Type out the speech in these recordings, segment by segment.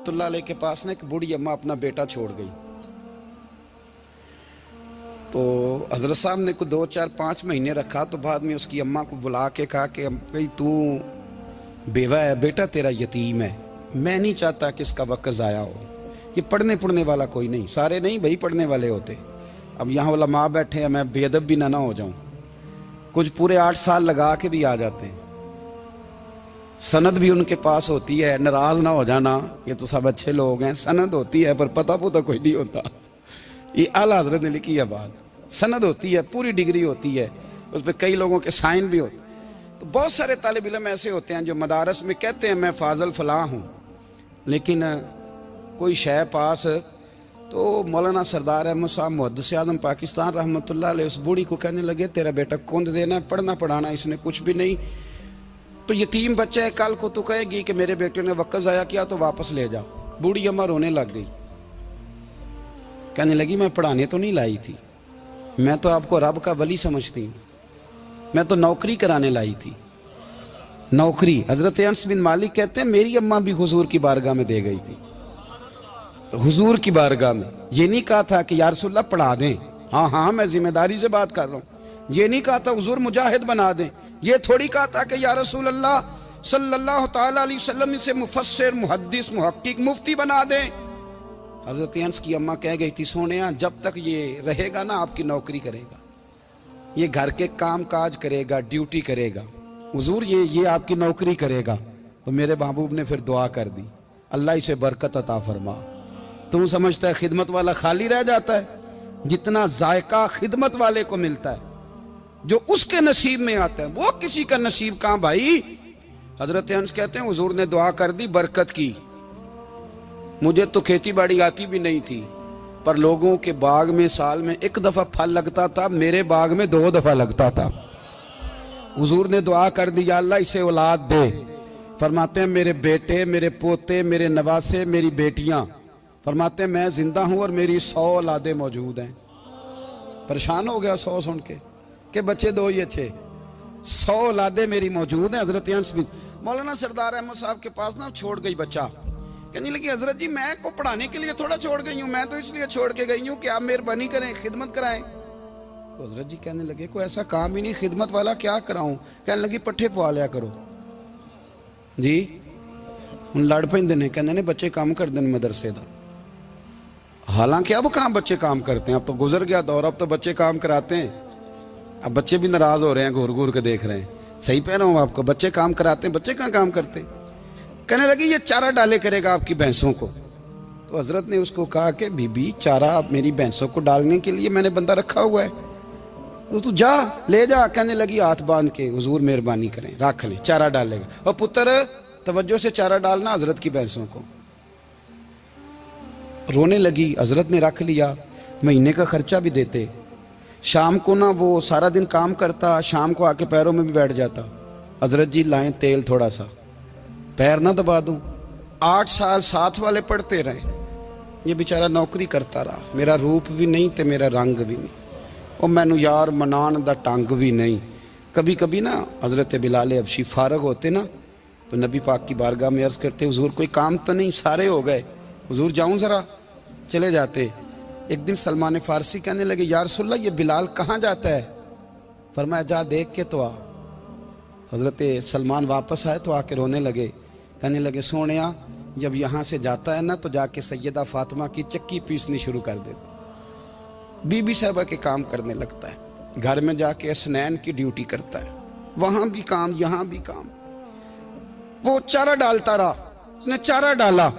रहमत उल्लाह अलैह के पास ना एक बूढ़ी अम्मा अपना बेटा छोड़ गई। तो हजरत साहब ने कुछ 2, 4, 5 महीने रखा। तो बाद में उसकी अम्मा को बुला के कहा कि भाई तू बेवा है, बेटा तेरा यतीम है, मैं नहीं चाहता कि इसका वक्त ज़ाया हो। ये पढ़ने वाला कोई नहीं, सारे नहीं भाई पढ़ने वाले होते। अब यहाँ वाला माँ बैठे हैं, मैं बेअदब भी ना हो जाऊँ। कुछ पूरे 8 साल लगा के भी आ जाते हैं, सनद भी उनके पास होती है। नाराज ना हो जाना, ये तो सब अच्छे लोग हैं, सनद होती है पर पता कोई नहीं होता। ये आला हजरत ने लिखी है बात, सनद होती है, पूरी डिग्री होती है, उस पर कई लोगों के साइन भी होते। तो बहुत सारे तालिब इल्म ऐसे होते हैं जो मदारस में कहते हैं मैं फाजल फलां हूँ, लेकिन कोई शय पास। तो मौलाना सरदार अहमद साहब मुहद्दिस आज़म पाकिस्तान रहमतुल्लाह अलैह उस बूढ़ी को कहने लगे तेरा बेटा कुंद देना है, पढ़ना पढ़ाना इसने कुछ भी नहीं, तो यतीम बच्चा है, कल को तो कहेगी कि मेरे बेटे ने वक्त ज़ाया किया तो वापस ले जाओ। बूढ़ी अम्मा रोने लग गई, कहने लगी मैं पढ़ाने तो नहीं लाई थी, मैं तो आपको रब का वली समझती हूँ, मैं तो नौकरी कराने लाई थी, नौकरी। हजरत अनस बिन मालिक कहते हैं मेरी अम्मा भी हुजूर की बारगाह में दे गई थी, तो हुजूर की बारगाह में ये नहीं कहा था कि या रसूलल्लाह पढ़ा दें, हाँ हाँ मैं जिम्मेदारी से बात कर रहा हूँ। ये नहीं कहा था हुजूर मुजाहिद बना दें, ये थोड़ी कहा था कि या रसूलल्लाह सल्लल्लाहु तआला अलैहि वसल्लम से मुफस्सिर मुहद्दिस मुहक्किक मुफ्ती बना दें। हजरत अनस की अम्मा कह गई थी सोनिया जब तक ये रहेगा ना आपकी नौकरी करेगा, ये घर के काम काज करेगा, ड्यूटी करेगा, हुजूर ये आपकी नौकरी करेगा। तो मेरे महबूब ने फिर दुआ कर दी, अल्लाह इसे बरकत अता फरमा। तुम समझता है खिदमत वाला खाली रह जाता है? जितना जायका खिदमत वाले को मिलता है, जो उसके नसीब में आता है, वो किसी का नसीब कहां भाई। हजरत अनस कहते हैं हुजूर ने दुआ कर दी बरकत की। मुझे तो खेती बाड़ी आती भी नहीं थी, पर लोगों के बाग में साल में 1 दफा फल लगता था, मेरे बाग में 2 दफा लगता था। हुजूर ने दुआ कर दी अल्लाह इसे औलाद दे। फरमाते हैं मेरे बेटे, मेरे पोते, मेरे नवासे, मेरी बेटियां, फरमाते हैं मैं जिंदा हूं और मेरी 100 औलादे मौजूद हैं। परेशान हो गया 100 सुन के कि बच्चे 2 ही अच्छे, 100 औलादे मेरी मौजूद हैं। हजरत अनस बिन मौलाना सरदार अहमद साहब के पास ना छोड़ गई बच्चा, कहने लगी हजरत जी मैं को पढ़ाने के लिए थोड़ा छोड़ गई हूँ, मैं तो इसलिए छोड़ के गई हूँ कि आप मेहरबानी करें खिदमत कराएं। तो हजरत जी कहने लगे कोई ऐसा काम ही नहीं, खिदमत वाला क्या कराऊं। कहने लगी पट्ठे पवा लिया करो जी। हूँ लड़ पेंदे ने, कहने ने बच्चे काम कर दें मदरसे का। हालांकि अब कहाँ बच्चे काम करते हैं, अब तो गुजर गया दौर, अब तो बच्चे काम कराते हैं। अब बच्चे भी नाराज हो रहे हैं, घूर घूर के देख रहे हैं। सही कह रहा हूँ आपको, बच्चे काम कराते हैं, बच्चे कहाँ काम करते। कहने लगी ये चारा डाले करेगा आपकी भैंसों को। तो हजरत ने उसको कहा कि बीबी चारा मेरी भैंसों को डालने के लिए मैंने बंदा रखा हुआ है, तो तू जा ले जा। कहने लगी हाथ बांध के हुजूर मेहरबानी करें रख ले, चारा डालेगा। और पुत्र तवज्जो से चारा डालना हजरत की भैंसों को। रोने लगी, हजरत ने रख लिया, महीने का खर्चा भी देते। शाम को ना वो सारा दिन काम करता, शाम को आके पैरों में भी बैठ जाता, हजरत जी लाएं तेल थोड़ा सा, पैर ना दबा दूं। 8 साल साथ वाले पढ़ते रहे, ये बेचारा नौकरी करता रहा, मेरा रूप भी नहीं ते मेरा रंग भी नहीं, और मैनू यार मनान दा टंग भी नहीं। कभी कभी ना हजरत बिलाल हबशी फारग होते ना, तो नबी पाक की बारगाह में अर्ज करते हुजूर कोई काम तो नहीं, सारे हो गए, हुजूर जाऊं जरा, चले जाते। एक दिन सलमान फारसी कहने लगे या रसूलल्लाह ये बिलाल कहाँ जाता है। फरमाया जा देख के तो आ। हजरत सलमान वापस आए तो आके रोने लगे, कहने लगे सोनिया जब यहाँ से जाता है ना तो जाके सैयदा फातिमा की चक्की पीसनी शुरू कर देता, बीबी साहबा के काम करने लगता है, घर में जाके स्नैन की ड्यूटी करता है, वहां भी काम यहाँ भी काम। वो चारा डालता रहा, उसने चारा डाला।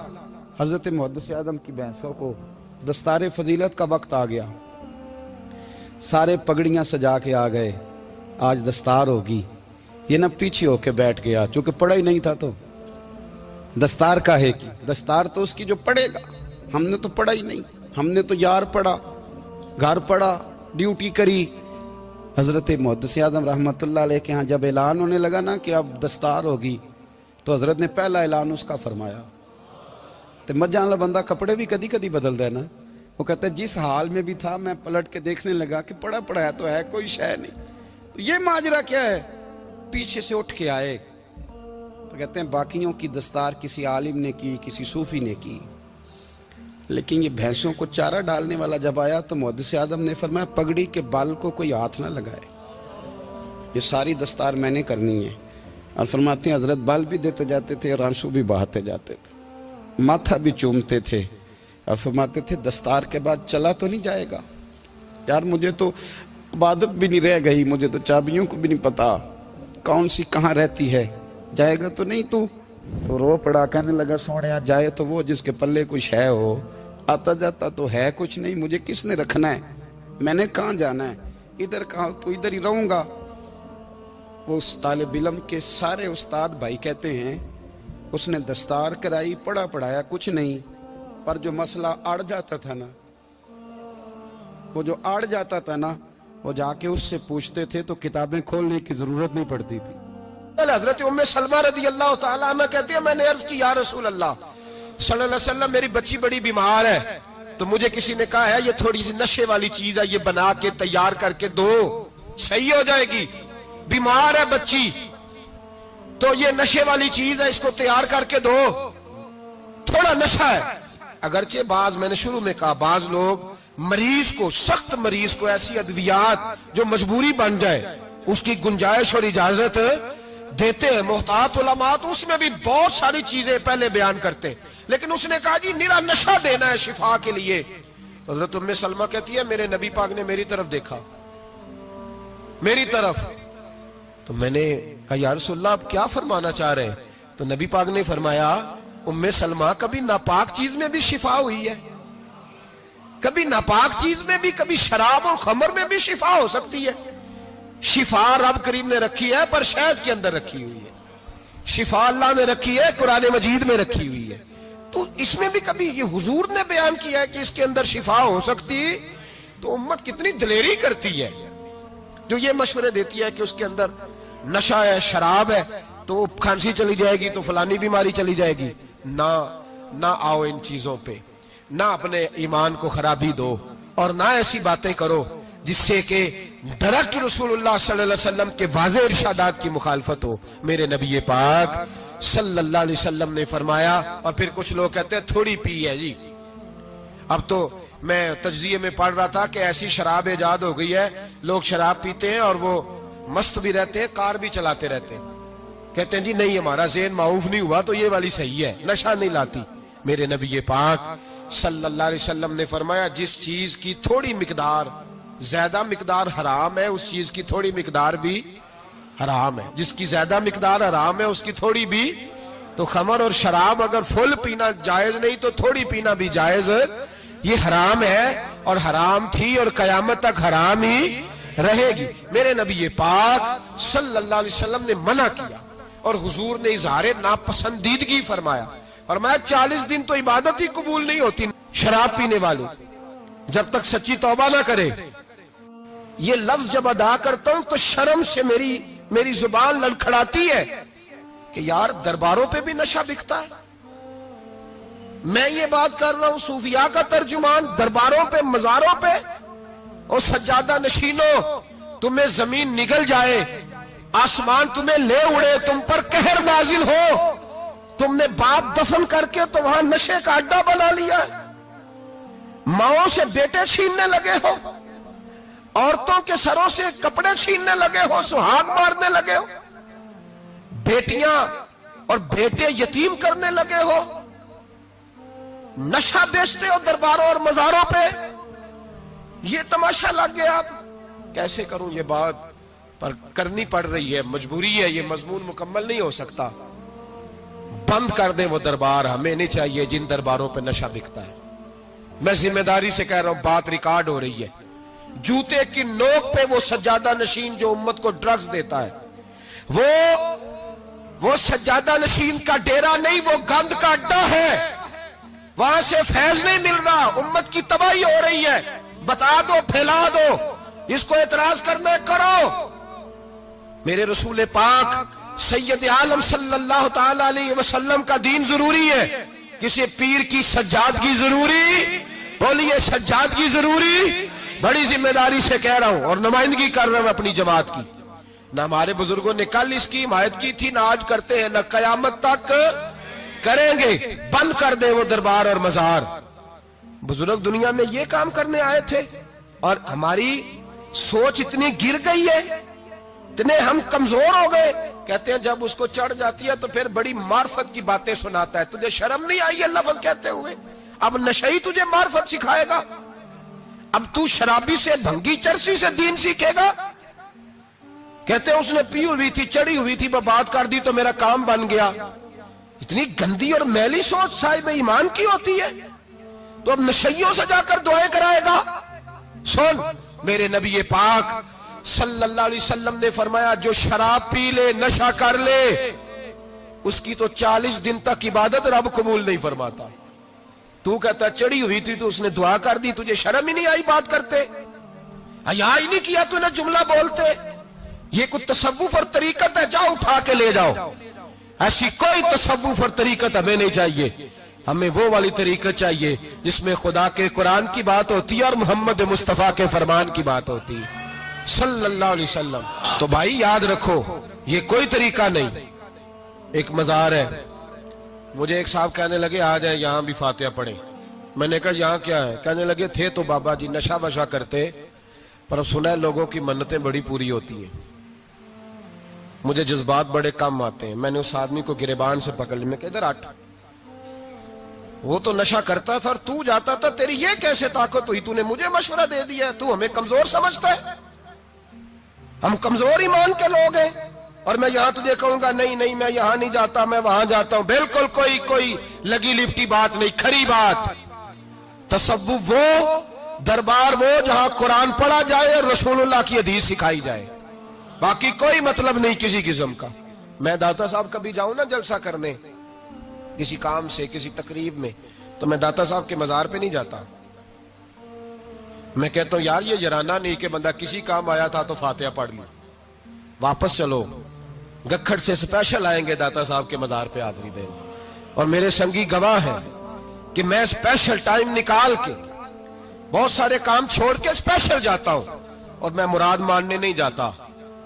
हजरत मुहद्दिस आज़म की भैंसों को दस्तार फजीलत का वक्त आ गया, सारे पगड़ियां सजा के आ गए, आज दस्तार होगी। ये ना पीछे होके बैठ गया, चूंकि पढ़ा ही नहीं था तो दस्तार काहे की, दस्तार तो उसकी जो पढ़ेगा, हमने तो पढ़ा ही नहीं, हमने तो यार पढ़ा, घर पढ़ा, ड्यूटी करी। हजरत मुहद्दिस आज़म रहमतुल्लाह अलैह के यहाँ जब ऐलान होने लगा ना कि अब दस्तार होगी, तो हजरत ने पहला ऐलान उसका फरमाया। तो मजा वाला बंदा कपड़े भी कदी कदी बदल दे ना, वो कहता है जिस हाल में भी था मैं पलट के देखने लगा कि पड़ा पड़ा है तो है, कोई शय नहीं, तो ये माजरा क्या है। पीछे से उठ के आए तो कहते हैं बाकियों की दस्तार किसी आलिम ने की, किसी सूफी ने की, लेकिन ये भैंसों को चारा डालने वाला जब आया तो मुहद्दिस आदम ने फरमाया पगड़ी के बाल को कोई हाथ ना लगाए, ये सारी दस्तार मैंने करनी है। और फरमाते हैं हजरत बाल भी देते जाते थे और आंसू भी बहाते जाते थे, माथा भी चूमते थे और फरमाते थे दस्तार के बाद चला तो नहीं जाएगा यार, मुझे तो इबादत भी नहीं रह गई, मुझे तो चाबियों को भी नहीं पता कौन सी कहाँ रहती है, जाएगा तो नहीं तू? तो रो पड़ा, कहने लगा सोने जाए तो वो जिसके पल्ले कुछ है हो, आता जाता तो है कुछ नहीं, मुझे किसने रखना है, मैंने कहाँ जाना है, इधर कहाँ तो इधर ही रहूंगा। वो उस तालिब इल्म के सारे उस्ताद भाई कहते हैं उसने दस्तार कराई, पढ़ा पढ़ाया कुछ नहीं, पर जो मसला अड़ जाता था ना, वो जो अड़ जाता था ना, वो जाके उससे पूछते थे तो किताबें खोलने की जरूरत नहीं पड़ती थी। हजरत उम्मे सलमा रदी अल्लाह तआला अन्हा कहती है मैंने अर्ज की या रसूल अल्लाह सल्लल्लाहु अलैहि वसल्लम मेरी बच्ची बड़ी बीमार है, तो मुझे किसी ने कहा है ये थोड़ी सी नशे वाली चीज है, ये बना के तैयार करके दो सही हो जाएगी, बीमार है बच्ची तो ये नशे वाली चीज है, इसको तैयार करके दो, थोड़ा नशा है। अगरचे बाज, मैंने शुरू में कहा, बाज लोग मरीज को, सख्त मरीज को ऐसी अद्वियात जो मजबूरी बन जाए उसकी गुंजाइश और इजाजत देते हैं। मोहतात उलमा तो उसमें भी बहुत सारी चीजें पहले बयान करते हैं, लेकिन उसने कहा जी निरा नशा देना है शिफा के लिए। तो हज़रत उम्मे सलमा कहती है मेरे नबी पाक ने मेरी तरफ देखा, मेरी तरफ, तो मैंने कहा या रसूलल्लाह आप क्या फरमाना चाह रहे हैं? तो नबी पाक ने फरमाया उम्मे सलमा कभी नापाक चीज में भी शिफा हुई है, कभी नापाक चीज में भी, कभी शराब और खमर में भी शिफा हो सकती है। शिफा रब करीम ने रखी है पर शहद के अंदर रखी हुई है, शिफा अल्लाह ने रखी है कुरान मजीद में रखी हुई है, तो इसमें भी कभी ये हुजूर ने बयान किया है कि इसके अंदर शिफा हो सकती, तो उम्मत कितनी दलेरी करती है जो ये मशवरे देती है कि उसके अंदर नशा है, शराब है, तो खांसी चली जाएगी तो फलानी बीमारी चली जाएगी। ना आओ इन चीजों पे, ना अपने ईमान को खराबी दो और ना ऐसी बातें करो जिससे कि डायरेक्ट रसूलुल्लाह सल्लल्लाहु अलैहि वसल्लम के वाज़ेह इरशादात की मुखालफत हो। मेरे नबी पाक सल्लल्लाहु अलैहि वसल्लम ने फरमाया, और फिर कुछ लोग कहते हैं थोड़ी पी है जी। अब तो मैं तज्जिये में पढ़ रहा था कि ऐसी शराब इजाद हो गई है, लोग शराब पीते हैं और वो मस्त भी रहते हैं, कार भी चलाते रहते हैं, कहते हैं जी नहीं हमारा ज़हन माऊफ नहीं हुआ तो ये वाली सही है, नशा नहीं लाती। मेरे नबी पाक सल्लल्लाहु अलैहि वसल्लम ने फरमाया जिस चीज की थोड़ी मिकदार, ज्यादा मिकदार हराम है उस चीज की थोड़ी मिकदार भी हराम है, जिसकी ज्यादा मिकदार हराम है उसकी थोड़ी भी। तो खमर और शराब अगर फुल पीना जायज नहीं तो थोड़ी पीना भी जायज, ये हराम है और हराम थी और कयामत तक हराम ही रहेगी। मेरे नबी पाक सल्लल्लाहु अलैहि वसल्लम ने मना किया और हुजूर ने इजहार नापसंदीदगी फरमाया, और मैं 40 दिन तो इबादत ही कबूल नहीं होती शराब पीने वाले जब तक सच्ची तौबा ना करे। ये लफ्ज जब अदा करता हूं तो शर्म से मेरी जुबान लड़खड़ाती है कि यार दरबारों पे भी नशा बिकता है। मैं ये बात कर रहा हूं सूफिया का तर्जुमान, दरबारों पे, मजारों पे, और सज्जादा नशीनों तुम्हें जमीन निगल जाए, आसमान तुम्हें ले उड़े, तुम पर कहर नाजिल हो, तुमने बाप दफन करके तो वहां नशे का अड्डा बना लिया, माओं से बेटे छीनने लगे हो, औरतों के सरों से कपड़े छीनने लगे हो, सुहाग मारने लगे हो, बेटियां और बेटे यतीम करने लगे हो, नशा बेचते हो दरबारों और मजारों पे, ये तमाशा लग गया। आप कैसे करूं ये बात, पर करनी पड़ रही है, मजबूरी है, ये मजमून मुकम्मल नहीं हो सकता। बंद कर दे वो दरबार, हमें नहीं चाहिए जिन दरबारों पे नशा बिकता है। मैं जिम्मेदारी से कह रहा हूं, बात रिकॉर्ड हो रही है। जूते की नोक पे वो सज्जादा नशीन जो उम्मत को ड्रग्स देता है, वो सज्जादा नशीन का डेरा नहीं, वो गंद का अड्डा है, वहां से फैज नहीं मिल रहा, उम्मत की तबाही हो रही है। बता दो, फैला दो, इसको एतराज करना है करो। मेरे रसूल पाक सैयद आलम सल्लल्लाहु ताला अलैहि वसल्लम का दीन जरूरी है, किसी पीर की सज्जादगी जरूरी, बोलिए सज्जादगी जरूरी। बड़ी जिम्मेदारी से कह रहा हूं और नुमाइंदगी कर रहा हूं अपनी जमात की। نہ ہمارے بزرگوں نے کل اس کی حمایت کی تھی، نہ آج کرتے ہیں، نہ قیامت تک کریں گے۔ بند کر دیں وہ دربار اور مزار۔ بزرگ دنیا میں یہ کام کرنے آئے تھے، اور ہماری سوچ اتنی گر گئی ہے، اتنے ہم کمزور ہو گئے۔ کہتے ہیں جب اس کو چڑھ جاتی ہے تو پھر بڑی معرفت کی باتیں سناتا ہے۔ تجھے شرم نہیں آئی یہ لفظ کہتے ہوئے؟ اب نشئی تجھے معرفت سکھائے گا؟ اب تو شرابی سے، بھنگی چرسی سے دین سیکھے گا؟ کہتے ہیں اس نے پی ہوئی تھی، چڑھی ہوئی تھی، بات کر دی تو میرا کام بن گیا۔ اتنی گندی اور میلی سوچ صاحب ایمان کی ہوتی ہے، تو اب نشیوں سے جا کر دعائیں کرائے گا؟ سن، میرے نبی پاک صلی اللہ علیہ وسلم نے فرمایا جو شراب پی لے، نشہ کر لے، اس کی تو 40 دن تک عبادت رب قبول نہیں فرماتا۔ تو کہتا چڑھی ہوئی تھی تو اس نے دعا کر دی، تجھے شرم ہی نہیں آئی بات کرتے؟ حیا ہی نہیں کیا تو نہ جملہ بولتے؟ یہ کوئی تصوف اور طریقت ہے؟ جاؤ اٹھا کے لے جاؤ۔ ایسی کوئی تصوف اور طریقت ہمیں نہیں چاہیے، ہمیں وہ والی طریقت چاہیے جس میں خدا کے قرآن کی بات ہوتی ہے اور محمد مصطفیٰ کے فرمان کی بات ہوتی ہے صلی اللہ علیہ وسلم۔ تو بھائی یاد رکھو، یہ کوئی طریقہ نہیں۔ ایک مزار ہے، مجھے ایک صاحب کہنے لگے آ جائیں یہاں بھی فاتحہ پڑھیں۔ میں نے کہا یہاں کیا ہے؟ کہنے لگے تھے تو بابا جی نشہ وشا کرتے، پر اب سنا ہے لوگوں کی منتیں بڑی پوری ہوتی ہیں۔ مجھے جذبات بڑے کم آتے ہیں۔ میں نے اس آدمی کو گریبان سے پکڑ لیا، میں کہ ادھر ہٹ، وہ تو نشہ کرتا تھا اور تو جاتا تھا، تیری یہ کیسے طاقت ہوئی؟ تو نے مجھے مشورہ دے دیا، تو ہمیں کمزور سمجھتا ہے؟ ہم کمزور ایمان کے لوگ ہیں، اور میں یہاں تجھے کہوں گا نہیں نہیں میں یہاں نہیں جاتا، میں وہاں جاتا ہوں۔ بالکل کوئی لگی لپٹی بات نہیں، کھری بات۔ تصوف وہ، دربار وہ جہاں قرآن پڑھا جائے اور رسول اللہ کی حدیث سکھائی جائے، باقی کوئی مطلب نہیں کسی قسم کا۔ میں داتا صاحب کبھی جاؤں نا جلسہ کرنے کسی کام سے، کسی تقریب میں، تو میں داتا صاحب کے مزار پہ نہیں جاتا۔ میں کہتا ہوں یار یہ جرانہ نہیں کہ بندہ کسی کام آیا تھا تو فاتحہ پڑھ لی، واپس چلو، گکھڑ سے سپیشل آئیں گے داتا صاحب کے مزار پہ حاضری دیں۔ اور میرے سنگی گواہ ہیں کہ میں سپیشل ٹائم نکال کے بہت سارے کام چھوڑ کے سپیشل جاتا ہوں، اور میں مراد ماننے نہیں جاتا،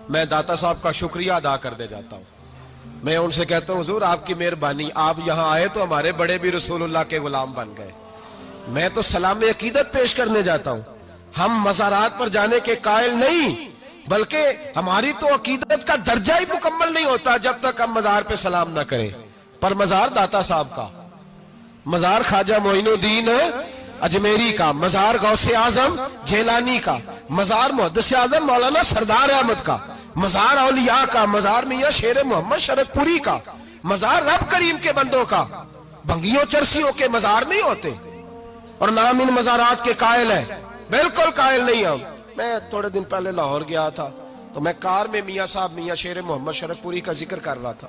میں داتا صاحب کا شکریہ ادا کر دے جاتا ہوں۔ میں ان سے کہتا ہوں حضور آپ کی مہربانی، آپ یہاں آئے تو ہمارے بڑے بھی رسول اللہ کے غلام بن گئے۔ میں تو سلام عقیدت پیش کرنے جاتا ہوں، ہم مزارات پر جانے کے قائل نہیں، بلکہ ہماری تو عقیدت کا درجہ ہی مکمل نہیں ہوتا جب تک ہم مزار پہ سلام نہ کریں۔ پر مزار داتا صاحب کا، مزار خواجہ معین الدین اجمیری کا، مزار غوث اعظم جیلانی کا، مزار محدث اعظم مولانا سردار احمد کا، مزار اولیاء کا، مزار میاں شیر محمد شرک پوری کا، مزار رب کریم کے بندوں کا۔ بھنگیوں چرسیوں کے مزار نہیں ہوتے، اور نام ان مزارات کے قائل ہیں، بالکل قائل نہیں ہم۔ میں تھوڑے دن پہلے لاہور گیا تھا، تو میں کار میں میاں صاحب میاں شیر محمد شرک پوری کا ذکر کر رہا تھا۔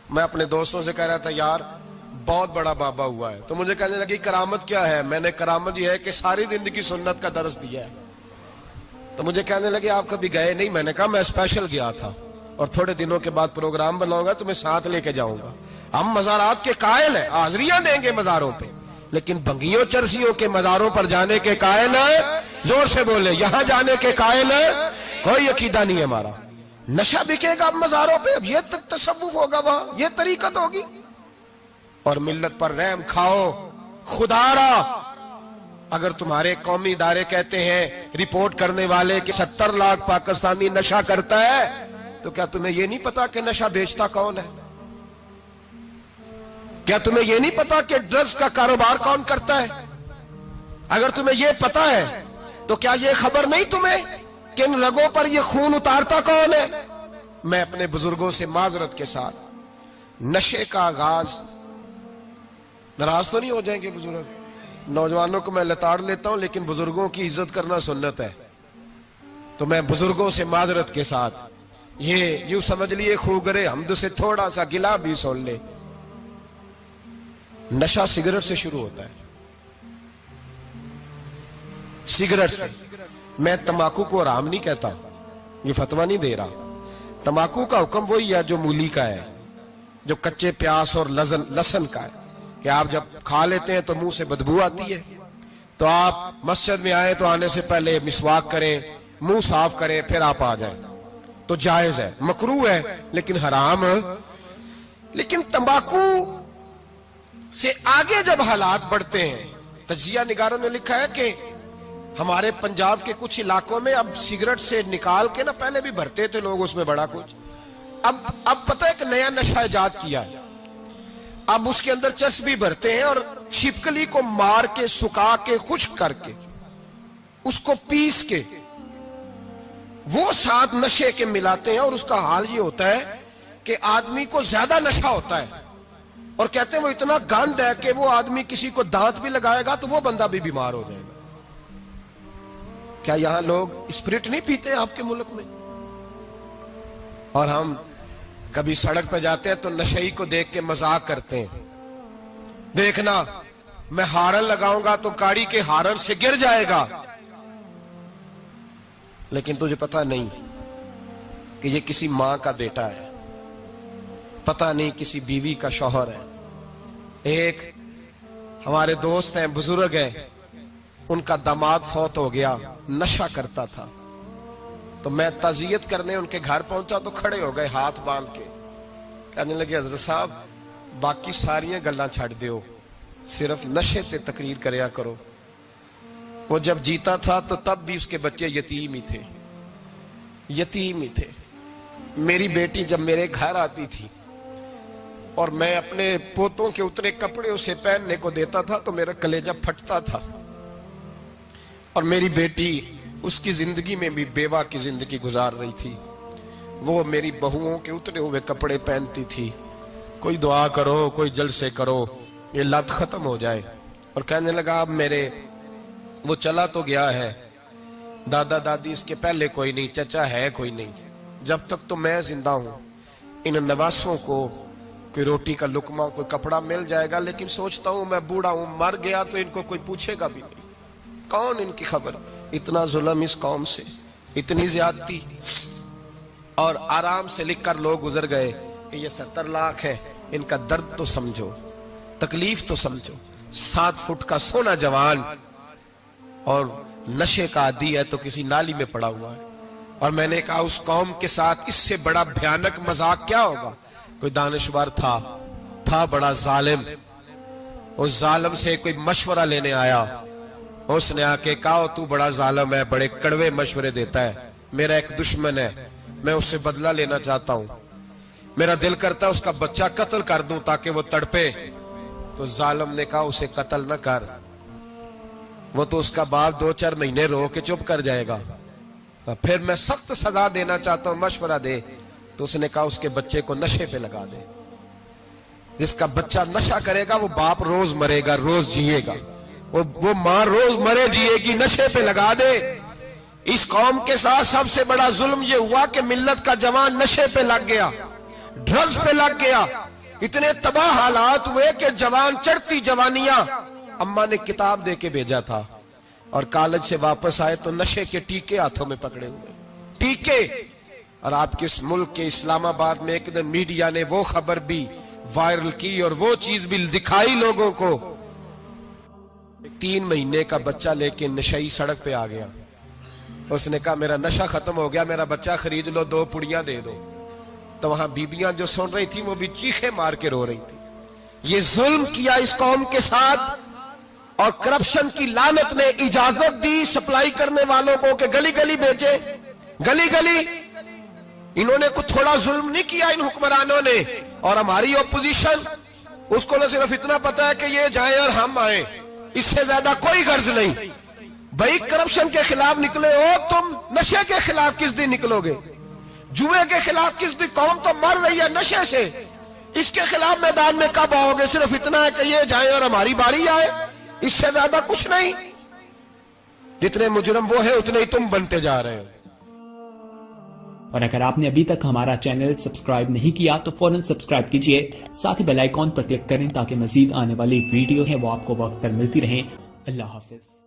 میں اپنے دوستوں سے کہہ رہا تھا یار بہت بڑا بابا ہوا ہے، تو مجھے کہنے لگی کرامت کیا ہے؟ میں نے کرامت یہ ہے کہ ساری زندگی سنت کا درس دیا ہے۔ تو مجھے کہنے لگے آپ کبھی گئے نہیں؟ میں نے کہا میں اسپیشل گیا تھا، اور تھوڑے دنوں کے بعد پروگرام بناؤں گا تو میں ساتھ لے کے جاؤں گا۔ ہم مزارات کے قائل ہیں، حاضریاں دیں گے مزاروں پہ، لیکن بھنگیوں چرسیوں کے مزاروں پر جانے کے قائل ہیں؟ زور سے بولے، یہاں جانے کے قائل ہیں؟ کوئی عقیدہ نہیں ہے ہمارا۔ نشہ بکے گا اب مزاروں پہ، اب یہ تصوف ہوگا وہاں، یہ طریقت ہوگی۔ اور ملت پر رحم کھاؤ خدا را۔ اگر تمہارے قومی ادارے کہتے ہیں رپورٹ کرنے والے کہ 70 لاکھ پاکستانی نشہ کرتا ہے، تو کیا تمہیں یہ نہیں پتا کہ نشہ بیچتا کون ہے؟ کیا تمہیں یہ نہیں پتا کہ ڈرگز کا کاروبار کون کرتا ہے؟ اگر تمہیں یہ پتا ہے تو کیا یہ خبر نہیں تمہیں کہ ان رگوں پر یہ خون اتارتا کون ہے؟ میں اپنے بزرگوں سے معذرت کے ساتھ، نشے کا آغاز، ناراض تو نہیں ہو جائیں گے بزرگ؟ نوجوانوں کو میں لتاڑ لیتا ہوں، لیکن بزرگوں کی عزت کرنا سنت ہے، تو میں بزرگوں سے معذرت کے ساتھ، یہ یوں سمجھ لیے خوگرے حمد سے تھوڑا سا گلا بھی سن لے۔ نشہ سگریٹ سے شروع ہوتا ہے، سگریٹ سے۔ میں تمباکو کو حرام نہیں کہتا، یہ فتویٰ نہیں دے رہا۔ تمباکو کا حکم وہی ہے جو مولی کا ہے، جو کچے پیاز اور لہسن کا ہے، کہ آپ جب کھا لیتے ہیں تو منہ سے بدبو آتی ہے، تو آپ مسجد میں آئیں تو آنے سے پہلے مسواک کریں، منہ صاف کریں، پھر آپ آ جائیں۔ تو جائز ہے, مکروہ ہے لیکن حرام. لیکن تمباکو سے آگے جب حالات بڑھتے ہیں, تجزیہ نگاروں نے لکھا ہے کہ ہمارے پنجاب کے کچھ علاقوں میں اب سگریٹ سے نکال کے نا, پہلے بھی بھرتے تھے لوگ اس میں بڑا کچھ, اب پتہ ہے کہ نیا نشہ ایجاد کیا ہے, اب اس کے اندر چرس بھی بھرتے ہیں اور چھپکلی کو مار کے سکھا کے خشک کر کے اس کو پیس کے وہ ساتھ نشے کے ملاتے ہیں, اور اس کا حال یہ ہوتا ہے کہ آدمی کو زیادہ نشہ ہوتا ہے, اور کہتے ہیں وہ اتنا گند ہے کہ وہ آدمی کسی کو دانت بھی لگائے گا تو وہ بندہ بھی بیمار ہو جائے گا. کیا یہاں لوگ اسپرٹ نہیں پیتے آپ کے ملک میں؟ اور ہم کبھی سڑک پہ جاتے ہیں تو نشئی کو دیکھ کے مذاق کرتے ہیں, دیکھنا میں ہارن لگاؤں گا تو گاڑی کے ہارن سے گر جائے گا, لیکن تجھے پتا نہیں کہ یہ کسی ماں کا بیٹا ہے, پتا نہیں کسی بیوی کا شوہر ہے. ایک ہمارے دوست ہیں, بزرگ ہیں, ان کا داماد فوت ہو گیا, نشہ کرتا تھا, تو میں تعزیت کرنے ان کے گھر پہنچا تو کھڑے ہو گئے ہاتھ باندھ کے, کہنے لگے حضرت صاحب باقی ساریاں گلاں چھڑ دیو, صرف نشے تے تقریر کریا کرو. وہ جب جیتا تھا تو تب بھی اس کے بچے یتیم ہی تھے, یتیم ہی تھے. میری بیٹی جب میرے گھر آتی تھی اور میں اپنے پوتوں کے اتنے کپڑے اسے پہننے کو دیتا تھا تو میرا کلیجہ پھٹتا تھا, اور میری بیٹی اس کی زندگی میں بھی بیوہ کی زندگی گزار رہی تھی. وہ میری بہوؤں کے اترے ہوئے کپڑے پہنتی تھی, کوئی دعا کرو, کوئی جلسے کرو, یہ لت ختم ہو جائے. اور کہنے لگا اب میرے وہ چلا تو گیا ہے, دادا دادی اس کے پہلے کوئی نہیں, چچا ہے کوئی نہیں, جب تک تو میں زندہ ہوں ان نواسوں کو کوئی روٹی کا لقمہ, کوئی کپڑا مل جائے گا, لیکن سوچتا ہوں میں بوڑھا ہوں, مر گیا تو ان کو کوئی پوچھے گا بھی نہیں, کون ان کی خبر. اتنا ظلم اس قوم سے, اتنی زیادتی, اور آرام سے لکھ کر لوگ گزر گئے کہ یہ 70 لاکھ ہے, ان کا درد تو سمجھو, تکلیف تو سمجھو. 7 فٹ کا سونا جوان اور نشے کا عادی ہے تو کسی نالی میں پڑا ہوا ہے. اور میں نے کہا اس قوم کے ساتھ اس سے بڑا بھیانک مذاق کیا ہوگا. کوئی دانشور تھا بڑا ظالم, اس ظالم سے کوئی مشورہ لینے آیا, اس نے آ کے کہا تو بڑا ظالم ہے, بڑے کڑوے مشورے دیتا ہے, میرا ایک دشمن ہے, میں اس سے بدلہ لینا چاہتا ہوں, میرا دل کرتا ہے اس کا بچہ قتل کر دوں تاکہ وہ تڑپے. تو ظالم نے کہا اسے قتل نہ کر, وہ تو اس کا باپ 2-4 مہینے رو کے چپ کر جائے گا, پھر میں سخت سزا دینا چاہتا ہوں, مشورہ دے. تو اس نے کہا اس کے بچے کو نشے پہ لگا دے, جس کا بچہ نشہ کرے گا وہ باپ روز مرے گا, روز جیے گا, وہ ماں روز مرے جیے گی, نشے پہ لگا دے. اس قوم کے ساتھ سب سے بڑا ظلم یہ ہوا کہ ملت کا جوان نشے پہ لگ گیا, ڈرگز پہ لگ گیا. اتنے تباہ حالات ہوئے کہ جوان چڑھتی جوانیاں, اماں نے کتاب دے کے بھیجا تھا, اور کالج سے واپس آئے تو نشے کے ٹیکے ہاتھوں میں پکڑے ہوئے, ٹیکے. اور آپ کے اس ملک کے اسلام آباد میں ایک دن میڈیا نے وہ خبر بھی وائرل کی اور وہ چیز بھی دکھائی لوگوں کو, 3 مہینے کا بچہ لے کے نشئی سڑک پہ آ گیا. اس نے کہا میرا نشہ ختم ہو گیا, میرا بچہ خرید لو, 2 پڑیاں دے دو. تو وہاں بیبیاں جو سن رہی تھی وہ بھی چیخے مار کے رو رہی تھی. یہ ظلم کیا اس قوم کے ساتھ, اور کرپشن کی لعنت نے اجازت دی سپلائی کرنے والوں کو کہ گلی گلی بیچے, گلی گلی. انہوں نے کچھ تھوڑا ظلم نہیں کیا ان حکمرانوں نے. اور ہماری اپوزیشن, اس کو نہ صرف اتنا پتا ہے کہ یہ جائیں اور ہم آئیں, اس سے زیادہ کوئی غرض نہیں. بھائی کرپشن کے خلاف نکلے ہو تم, نشے کے خلاف کس دن نکلو گے, جوئے کے خلاف کس دن, قوم تو مر رہی ہے نشے سے, اس کے خلاف میدان میں کب آؤ گے. صرف اتنا ہے کہ یہ جائیں اور ہماری باری آئے, اس سے زیادہ کچھ نہیں. جتنے مجرم وہ ہیں اتنے ہی تم بنتے جا رہے ہو. اور اگر آپ نے ابھی تک ہمارا چینل سبسکرائب نہیں کیا تو فوراً سبسکرائب کیجئے, ساتھ ہی بیل آئیکن پر کلک کریں تاکہ مزید آنے والی ویڈیو ہے وہ آپ کو وقت پر ملتی رہیں. اللہ حافظ.